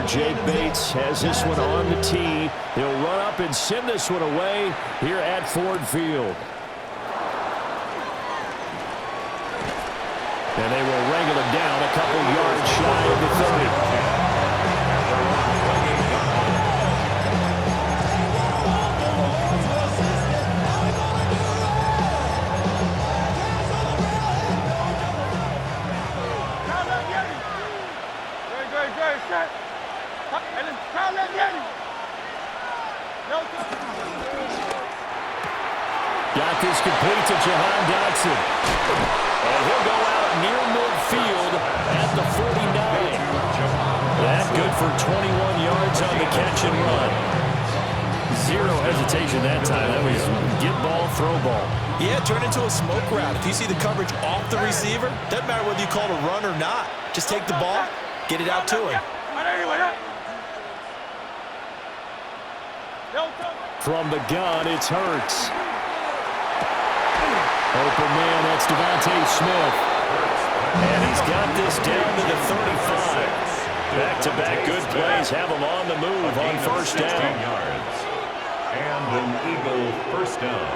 Jake Bates has this one on the tee. He'll run up and send this one away here at Ford Field. And they will wrangle him down a couple yards shy of the 30. Got this complete to Jahan Dotson. And he'll go out near midfield at the 49. That good for 21 yards on the catch and run. Zero hesitation that time. That was get ball, throw ball. Yeah, turn into a smoke route. If you see the coverage off the receiver, doesn't matter whether you call it a run or not. Just take the ball, get it out to him. From the gun, it's Hurts. Open man, that's Devontae Smith. And he's got this down to the 35. Back-to-back good plays have him on the move on first down. And an Eagle first down.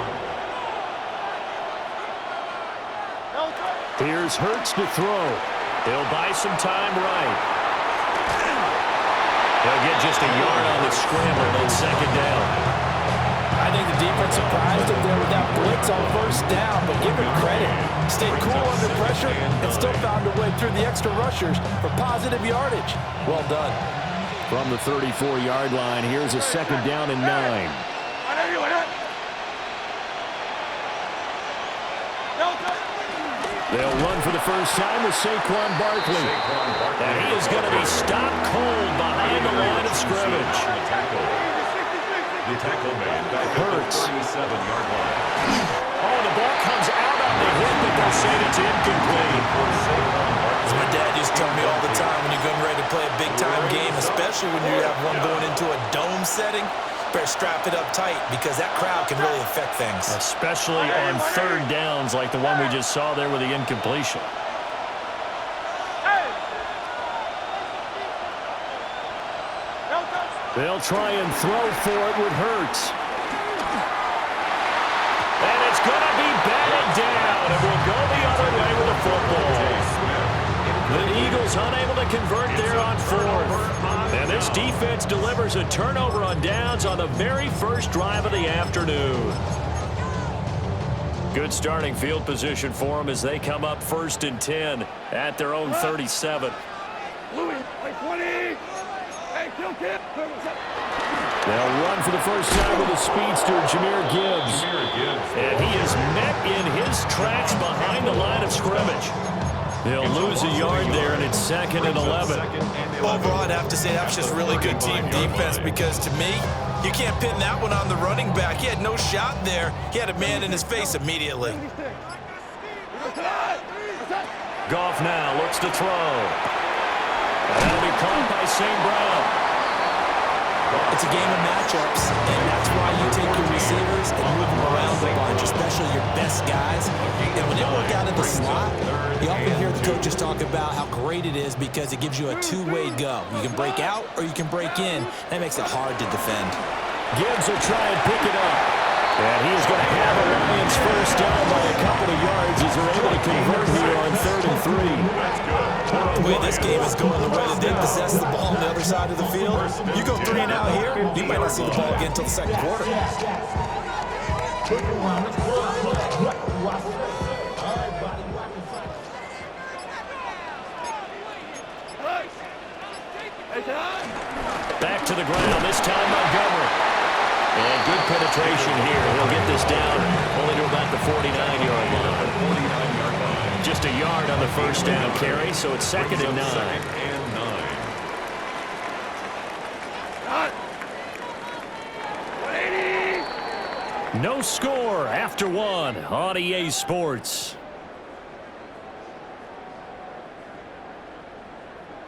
Here's Hurts to throw. He'll buy some time right. He'll get just a yard on the scramble on second down. I think the defense surprised him there with that blitz on first down, but give him credit. Stayed cool under pressure and still found a way through the extra rushers for positive yardage. Well done. From the 34-yard line, here's a second down and 9. They'll run for the first time with Saquon Barkley. And he is going to be stopped cold behind the line of scrimmage. The tackle made back at the 37-yard line. Oh, the ball comes out on the hit, but they'll say it's incomplete. As my dad used to tell me all the time, when you're getting ready to play a big-time game, especially when you have one going into a dome setting, better strap it up tight because that crowd can really affect things. Especially on third downs like the one we just saw there with the incompletion. They'll try and throw for it with Hurts. And it's going to be batted down. It will go the other way with the football. The Eagles unable to convert there on fourth. And this defense delivers a turnover on downs on the very first drive of the afternoon. Good starting field position for them as they come up 1st and 10 at their own 37. They'll run for the first time with the speedster, Jahmyr Gibbs. And he is met in his tracks behind the line of scrimmage. They'll lose a yard there, and it's 2nd and 11. Overall, I'd have to say that was just really good team defense because, to me, you can't pin that one on the running back. He had no shot there. He had a man in his face immediately. Goff now looks to throw. That'll be caught by St. Brown. It's a game of matchups, and that's why you take your receivers and move them around a bunch, especially your best guys. And when they work out of the slot, you often hear the coaches talk about how great it is because it gives you a two-way go. You can break out or you can break in. That makes it hard to defend. Gibbs will try and pick it up. And he is going to have a Lions first down by a couple of yards as they're able to convert here on 3rd and 3. The way this game is going, the way that they possess the ball on the other side of the field, you go 3 and out here, you might not see the ball again until the second quarter. Back to the ground, this time Montgomery. And good penetration here. He'll get this down only to about the 49-yard line. Just a yard on the first down carry, so it's 2nd and 9. No score after 1 on EA Sports.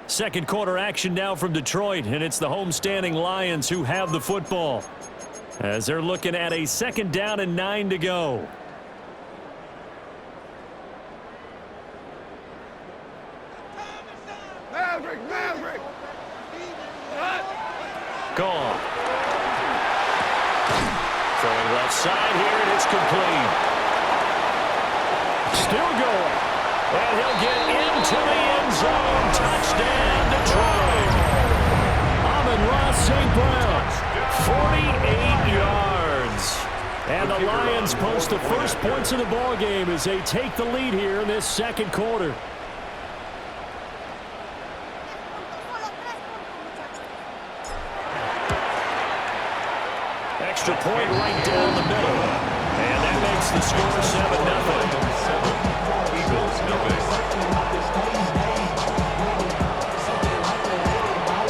Second quarter action now from Detroit, and it's the homestanding Lions who have the football as they're looking at a 2nd down and 9 to go. Gone. Throwing left side here, and it's complete. Still going. And he'll get into the end zone. Touchdown, Detroit. Amon-Ra St. Brown, 48 yards. And the Lions post the first points of the ball game as they take the lead here in this second quarter. Extra point right down the middle. And that makes the score 7-0. Eagles,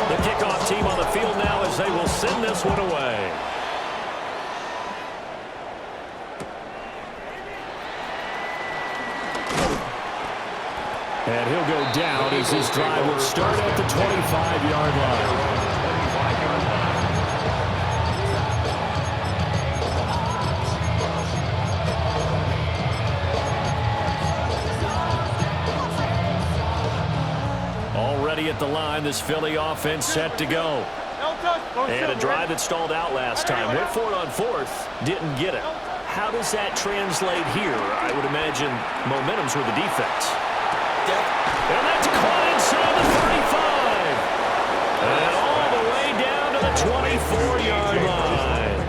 The kickoff team on the field now as they will send this one away. And he'll go down as this drive will start at the 25-yard line. Already at the line, this Philly offense set to go. And a drive that stalled out last time. Went for it on fourth, didn't get it. How does that translate here? I would imagine momentum's with the defense. And that's caught inside the 35. And all the way down to the 24-yard line.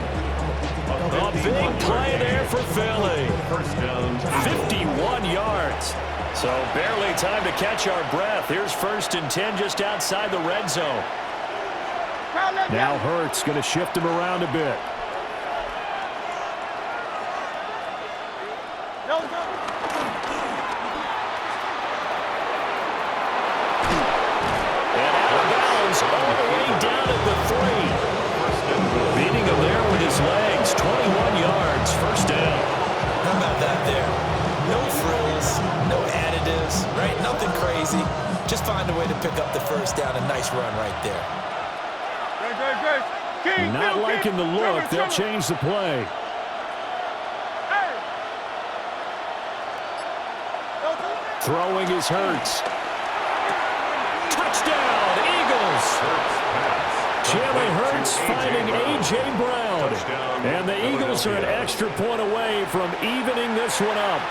A big play there for Philly. 51 yards. So barely time to catch our breath. Here's 1st and 10 just outside the red zone. Now Hurts going to shift him around a bit. And out of bounds all the way down at the 3. Beating him there with his legs. 21 yards. First down. How about that there? No frills, no additives, right? Nothing crazy. Just find a way to pick up the first down. A nice run right there. Not liking the look. They'll change the play. Throwing is Hurts. Touchdown, Eagles. Jalen Hurts finding A.J. Brown. And the Eagles are an extra point away from evening this one up.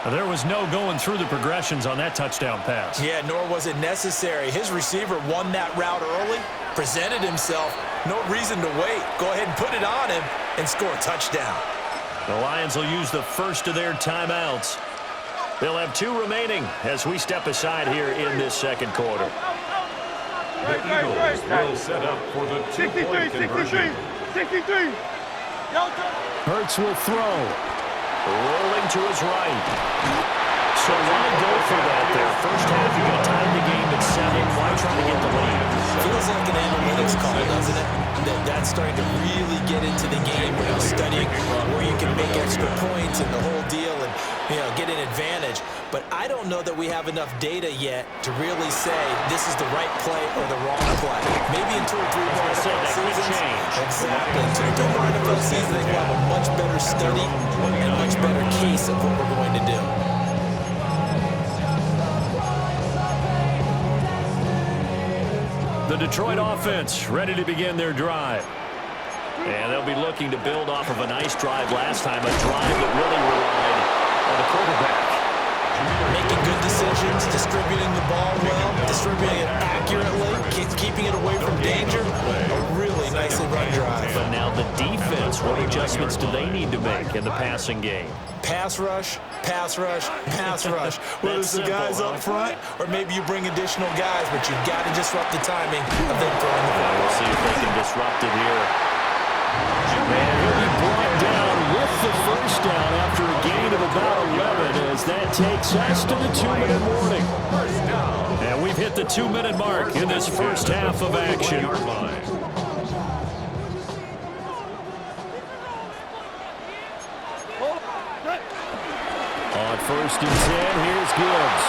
There was no going through the progressions on that touchdown pass. Yeah, nor was it necessary. His receiver won that route early, presented himself. No reason to wait. Go ahead and put it on him and score a touchdown. The Lions will use the first of their timeouts. They'll have 2 remaining as we step aside here in this second quarter. The Eagles will set up for the 2-point conversion. 63. Hurts will throw. Rolling to his right. So why go for that there? First half, you're going to tie the game at 7. Why try to get the lead? Feels like an analytics call, doesn't it? That's starting to really get into the game where you're studying where you can make extra points and the whole deal and, get an advantage. But I don't know that we have enough data yet to really say this is the right play or the wrong play. Maybe in 2 or 3 more NFL seasons. Exactly. 2 or 3 more NFL seasons, they will have a much better study and a much better case of what we're going to do. The Detroit offense ready to begin their drive. And they'll be looking to build off of a nice drive last time, a drive that really relied on the quarterback. Making good decisions, distributing the ball well, distributing it accurately, keeping it away from danger. A really nicely run drive. But now the defense, what adjustments do they need to make in the passing game? Pass rush, pass rush, pass rush. Whether it's the guys up front or maybe you bring additional guys, but you've got to disrupt the timing of them throwing the ball. We'll see if they can disrupt it here. And he'll be brought down with the first down after a gain of about 11 as that takes us to the 2-minute warning. And we've hit the 2-minute mark in this first half of action. On 1st and 10, here's Gibbs.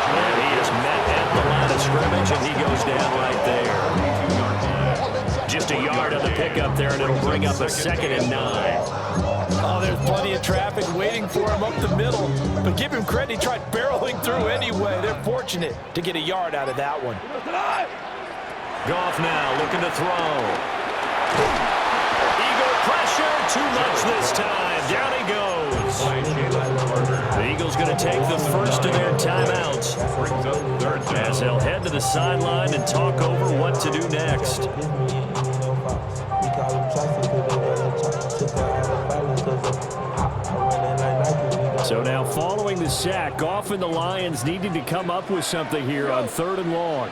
And he is met at the line of scrimmage, and he goes down right there. Just a yard on the pick. pickup there, and it'll bring up a 2nd and 9. Oh, there's plenty of traffic waiting for him up the middle. But give him credit, he tried barreling through anyway. They're fortunate to get a yard out of that one. Goff now looking to throw. Eagle pressure, too much this time. Down he goes. The Eagles going to take the first of their timeouts as they'll head to the sideline and talk over what to do next. So now following the sack, Goff and the Lions needing to come up with something here on 3rd and long.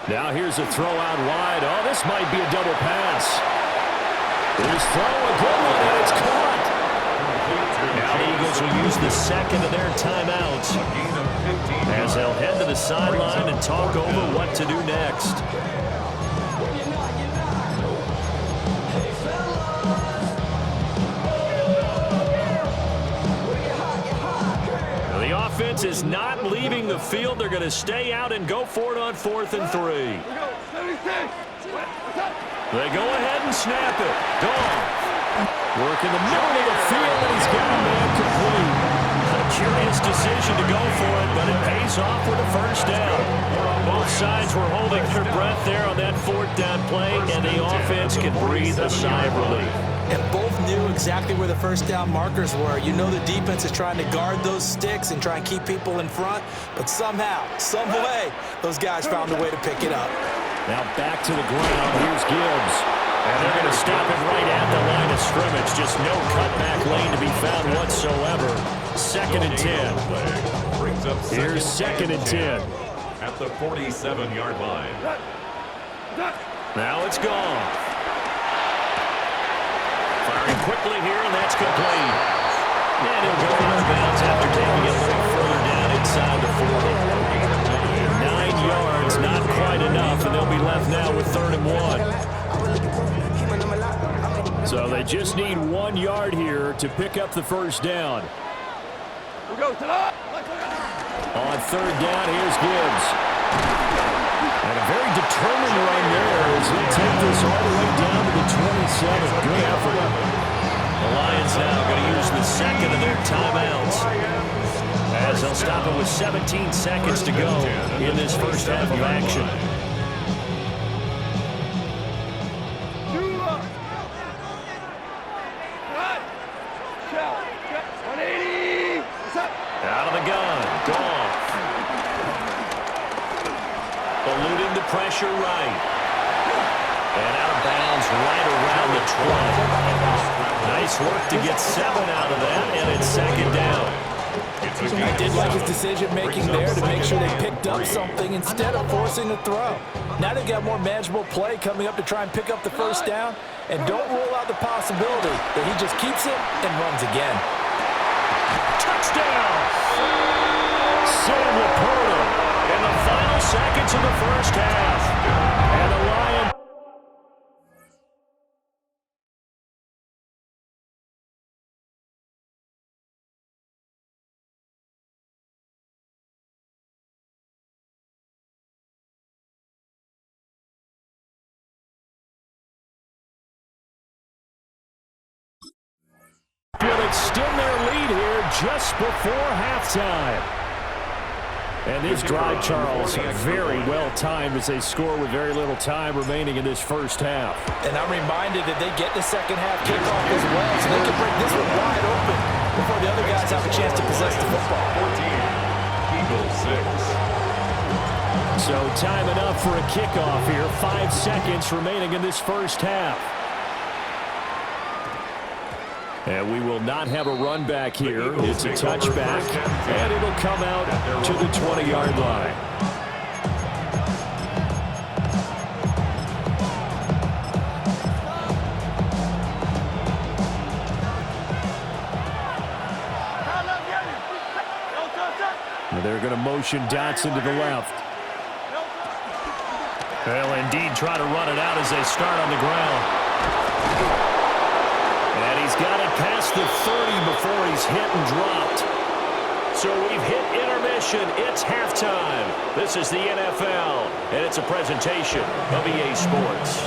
Now here's a throw out wide. Oh, this might be a double pass. Here's throw, a good one, and it's caught. Now the Eagles will use the 2nd of their timeouts as they'll head to the sideline and talk over what to do next. The offense is not leaving the field. They're going to stay out and go for it on 4th and 3. They go ahead and snap it. Goff. Work in the middle of the field, and he's got a man complete. A curious decision to go for it, but it pays off with a first down. Both sides were holding their breath there on that 4th down play, and the offense can breathe a sigh of relief. And both knew exactly where the first down markers were. You know the defense is trying to guard those sticks and try and keep people in front, but somehow, some way, those guys found a way to pick it up. Now back to the ground. Here's Gibbs. And they're going to stop it right at the line of scrimmage. Just no cutback lane to be found whatsoever. 2nd and 10. Here's 2nd and 10. At the 47-yard line. Now it's gone. Firing quickly here, and that's complete. And he'll go out of bounds after taking it a little further down inside the 40. 9 yards, not quite enough, and they'll be left now with 3rd and 1. So they just need 1 yard here to pick up the first down. On 3rd down, here's Gibbs. And a very determined run there as he'll take this all the way down to the 27. Good effort. The Lions now going to use the 2nd of their timeouts as they'll stop it with 17 seconds to go in this first half of action. Out of the gun, Goff. Eluding the pressure right. And out of bounds right around the 20. Nice work to get 7 out of that, and it's 2nd down. I did like his decision-making there to make sure they picked up something instead of forcing a throw. Now they've got more manageable play coming up to try and pick up the first down, and don't rule out the possibility that he just keeps it and runs again. Touchdown! Sam Laporta in the final seconds of the first half. And the Lions. Will extend their lead here just before halftime. And this drive, Charles, very well timed as they score with very little time remaining in this first half. And I'm reminded that they get the second half kickoff as well, so they can break this one wide open before the other guys have a chance to possess the football. 14, Eagles 6. So time enough for a kickoff here. 5 seconds remaining in this first half. And we will not have a run back here. It's a touchback, and it'll come out to the 20-yard line. And they're going to motion Dotson to the left. They'll indeed try to run it out as they start on the ground. And he's got it past the 30 before he's hit and dropped. So we've hit intermission. It's halftime. This is the NFL, and it's a presentation of EA Sports.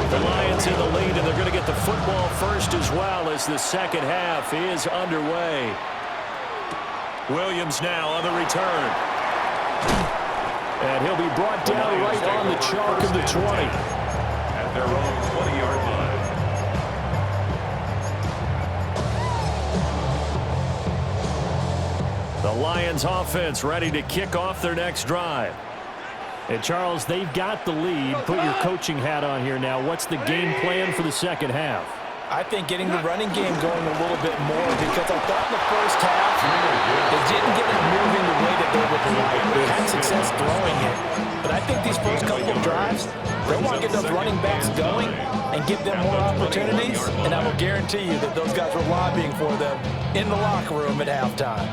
The Lions in the lead, and they're going to get the football first as well as the second half is underway. Williams now on the return. And he'll be brought down right on the chalk of the 20. At their own 20-yard line. The Lions offense ready to kick off their next drive. And Charles, they've got the lead. Put your coaching hat on here now. What's the game plan for the second half? I think getting the running game going a little bit more, because I thought in the first half they didn't get it moving the way that they would like. They had success throwing it. But I think these first couple of drives, they want to get those running backs going and give them more opportunities. And I will guarantee you that those guys were lobbying for them in the locker room at halftime.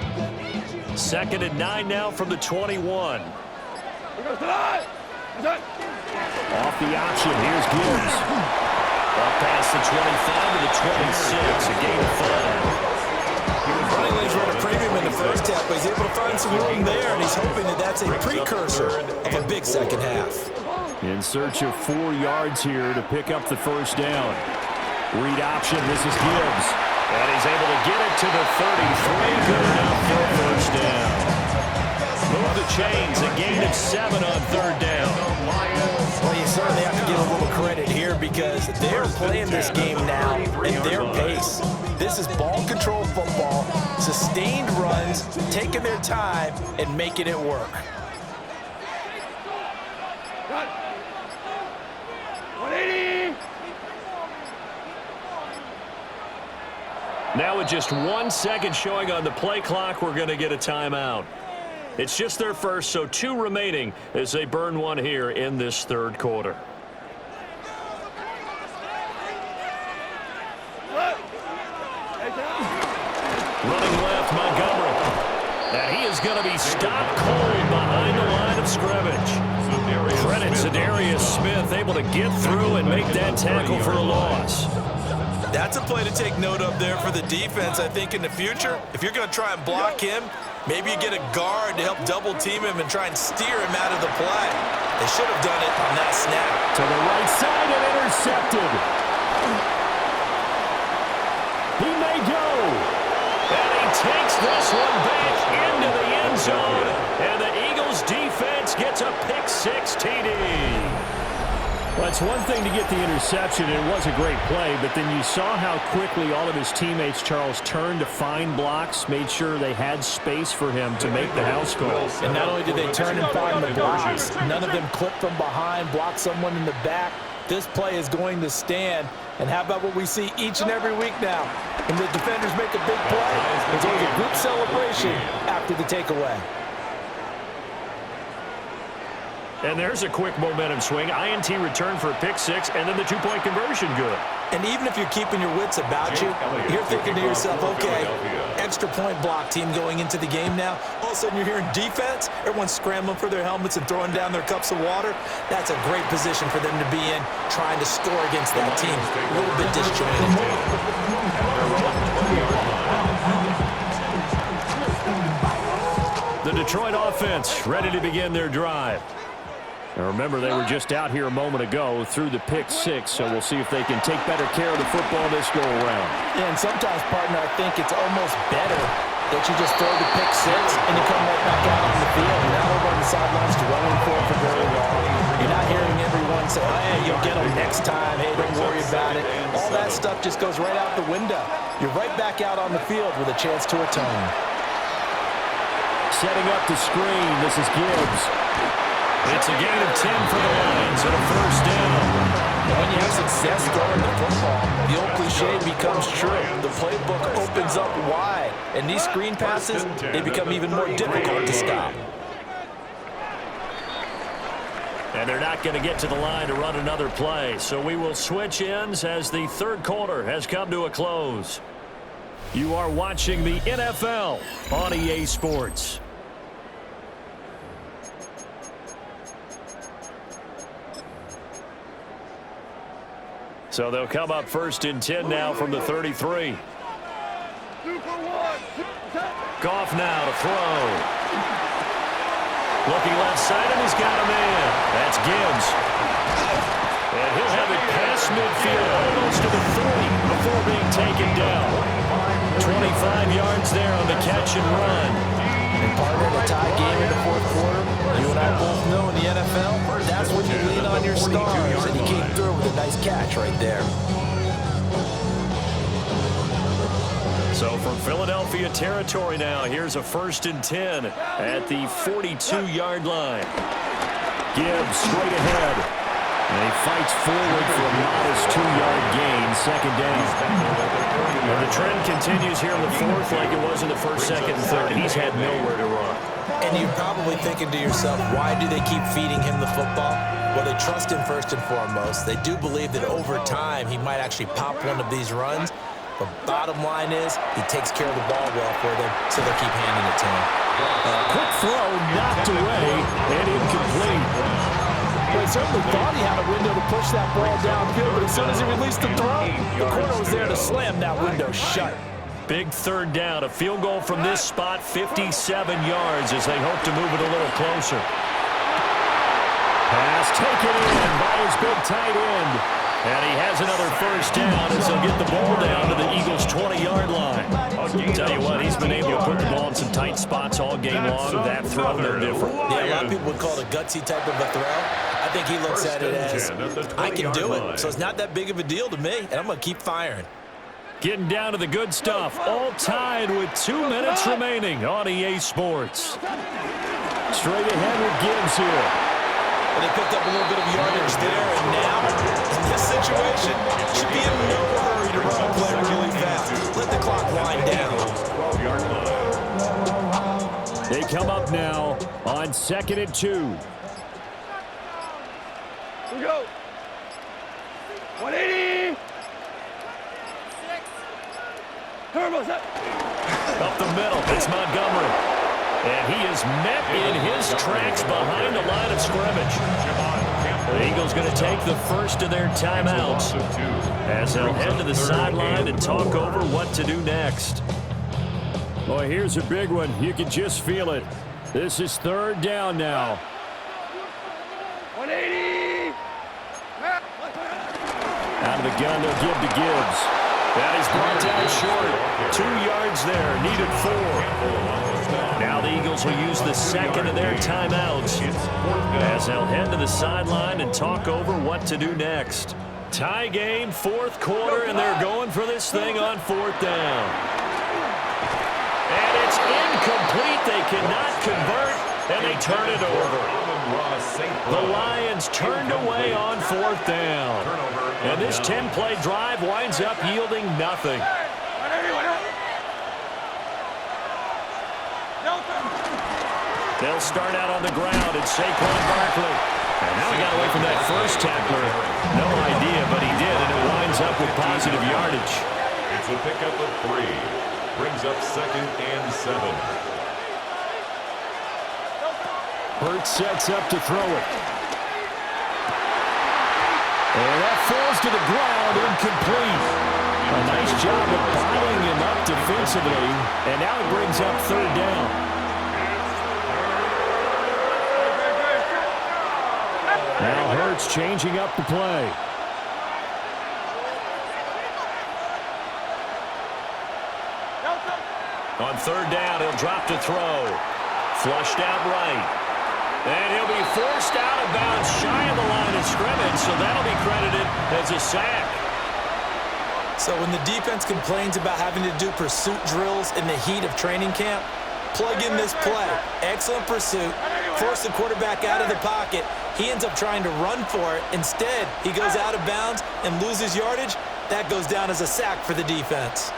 2nd and 9 now from the 21. Off the option, here's Gibbs. Up past the 25 to the 26, a gain of 5. Running lanes were at a premium in the first half, but he's able to find some room there, and he's hoping that that's a precursor of a big second half. In search of 4 yards here to pick up the first down. Read option, this is Gibbs. And he's able to get it to the 33. Good enough for a first down. Move the chains, a gain of 7 on 3rd down. Well, you certainly have to give a little credit here because they're playing this game now at their pace. This is ball control football, sustained runs, taking their time and making it work. Now with just 1 second showing on the play clock, we're going to get a timeout. It's just their first, so 2 remaining as they burn 1 here in this 3rd quarter. Running left, Montgomery. And he is going to be stopped cold behind the line of scrimmage. Credit Za'Darius Smith, able to get through and make that tackle for a loss. That's a play to take note of there for the defense. I think in the future, if you're going to try and block him, maybe you get a guard to help double team him and try and steer him out of the play. They should have done it on that snap. To the right side and intercepted. He may go. And he takes this one back into the end zone. And the Eagles defense gets a pick-6 TD. Well, it's one thing to get the interception, and it was a great play, but then you saw how quickly all of his teammates, Charles, turned to find blocks, made sure they had space for him to make the house call. And not only did they turn and find the blocks, none of them clipped from behind, blocked someone in the back. This play is going to stand. And how about what we see each and every week now? When the defenders make a big play, there's always a group celebration after the takeaway. And there's a quick momentum swing. INT return for a pick-6, and then the 2-point conversion good. And even if you're keeping your wits about you, you're thinking to yourself, okay, extra point block team going into the game now. All of a sudden you're hearing defense, everyone's scrambling for their helmets and throwing down their cups of water. That's a great position for them to be in, trying to score against that team. A little bit disjointed. The Detroit offense ready to begin their drive. Now remember, they were just out here a moment ago through the pick-6, so we'll see if they can take better care of the football this go-around. Yeah, and sometimes, partner, I think it's almost better that you just throw the pick-6 and you come right back out on the field. You're not over on the sidelines dwelling for very long. You're not hearing everyone say, hey, you'll get them next time. Hey, don't worry about it. All that stuff just goes right out the window. You're right back out on the field with a chance to atone. Setting up the screen, this is Gibbs. It's a gain of 10 for the Lions and a first down. When you have success throwing the football, the old cliche becomes true. The playbook opens up wide, and these screen passes, they become even more difficult to stop. And they're not going to get to the line to run another play, so we will switch ends as the 3rd quarter has come to a close. You are watching the NFL on EA Sports. So they'll come up 1st and 10 now from the 33. Goff now to throw. Looking left side, and he's got a man. That's Gibbs. And he'll have it past midfield, almost to the 40 before being taken down. 25 yards there on the catch and run. And partner, in a tie game in the fourth quarter, you and I both know in the NFL, that's when you lean on your stars, and he came through with a nice catch right there. So from Philadelphia territory now, here's a 1st and 10 at the 42-yard line. Gibbs straight ahead. And he fights forward for a modest 2-yard gain, 2nd down. And the trend continues here in the 4th like it was in the 1st, 2nd, and 3rd. He's had nowhere to run. And you're probably thinking to yourself, why do they keep feeding him the football? Well, they trust him first and foremost. They do believe that over time he might actually pop one of these runs. But bottom line is, he takes care of the ball well for them, so they keep handing it to him. Quick throw, knocked away, and incomplete. Well, he certainly thought he had a window to push that ball downfield, but as soon as he released the throw, the corner was there to slam that window shut. Big 3rd down, a field goal from this spot, 57 yards as they hope to move it a little closer. Pass taken in by his big tight end. And he has another 1st down as he'll get the ball down to the Eagles' 20-yard line. I'll tell you what, he's been able to put the ball in some tight spots all game long. That throw, no different. Yeah, a lot of people would call it a gutsy type of a throw. I think he looks at it as, I can do it, so it's not that big of a deal to me, and I'm going to keep firing. Getting down to the good stuff, all tied with 2 minutes remaining on EA Sports. Straight ahead with Gibbs here. And they picked up a little bit of yardage there, and now, in this situation, should be in no hurry to run a play really fast. Let the clock wind down. They come up now on 2nd and 2. Here we go. 180. Turbos up. Up the middle, it's Montgomery. And he is met in his tracks behind the line of scrimmage. The Eagles going to take the first of their timeouts as they'll head to the sideline and talk over what to do next. Boy, here's a big one. You can just feel it. This is 3rd down now. 180. Out of the gun, they'll give to Gibbs. That is brought down short. 2 yards there, needed 4. Now the Eagles will use the 2nd of their timeouts as they'll head to the sideline and talk over what to do next. Tie game, 4th quarter, and they're going for this thing on 4th down. And it's incomplete. They cannot convert, and they turn it over. The Lions turned away on 4th down. And this 10-play drive winds up yielding nothing. They'll start out on the ground. It's Saquon Barkley. And now he got away from that first tackler. No idea, but he did, and it winds up with positive yardage. It's a pickup of 3. Brings up 2nd and 7. Hurts sets up to throw it. And that falls to the ground, incomplete. A nice job of bottling him up defensively, and now it brings up 3rd down. Now Hurts changing up the play. On 3rd down, he'll drop to throw. Flushed out right. And he'll be forced out of bounds shy of the line of scrimmage, so that'll be credited as a sack. So when the defense complains about having to do pursuit drills in the heat of training camp, plug in this play. Excellent pursuit. Force the quarterback out of the pocket. He ends up trying to run for it. Instead, he goes out of bounds and loses yardage. That goes down as a sack for the defense.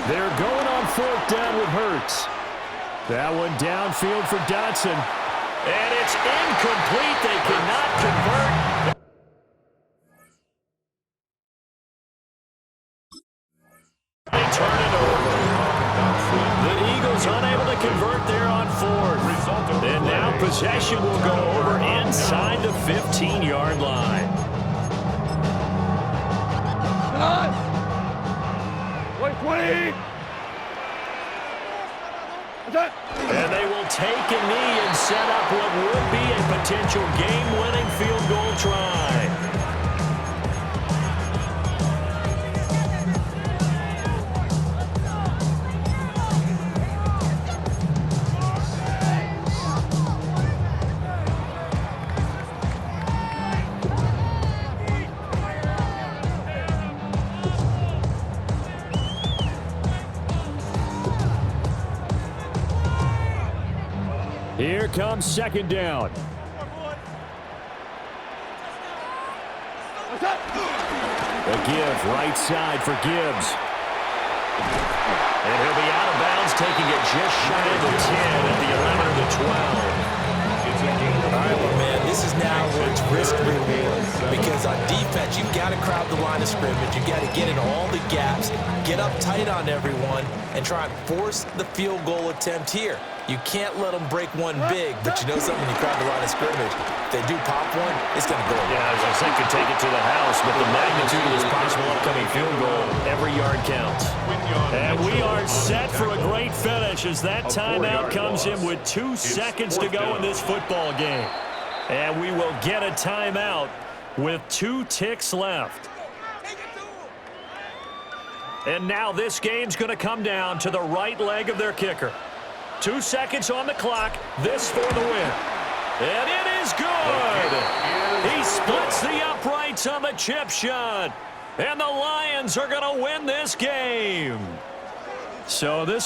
They're going on 4th down with Hurts. That one downfield for Dotson. And it's incomplete. They cannot convert. They turn it over. The Eagles unable to convert there on 4th. And now possession will go over inside the 15-yard line. second knee and set up what would be a potential game-winning field goal try. Here comes second down. A give right side for Gibbs. And he'll be out of bounds, taking it just shy of the 10 at the 11 or the 12. All right, well, man, this is now where it's risk-reward. Because on defense, you've got to crowd the line of scrimmage. You've got to get in all the gaps, get up tight on everyone, and try and force the field goal attempt here. You can't let them break one big, but you know something, when you crowd the line of scrimmage, if they do pop one, it's going to go away. Yeah, as I said, could take it to the house, but the magnitude of this possible upcoming field goal, every yard counts. And we are set for a great finish as that timeout comes in with 2 seconds to go in this football game. And we will get a timeout with 2 ticks left. And now this game's going to come down to the right leg of their kicker. 2 seconds on the clock. This for the win. And it is good. He splits the uprights on the chip shot. And the Lions are going to win this game. So this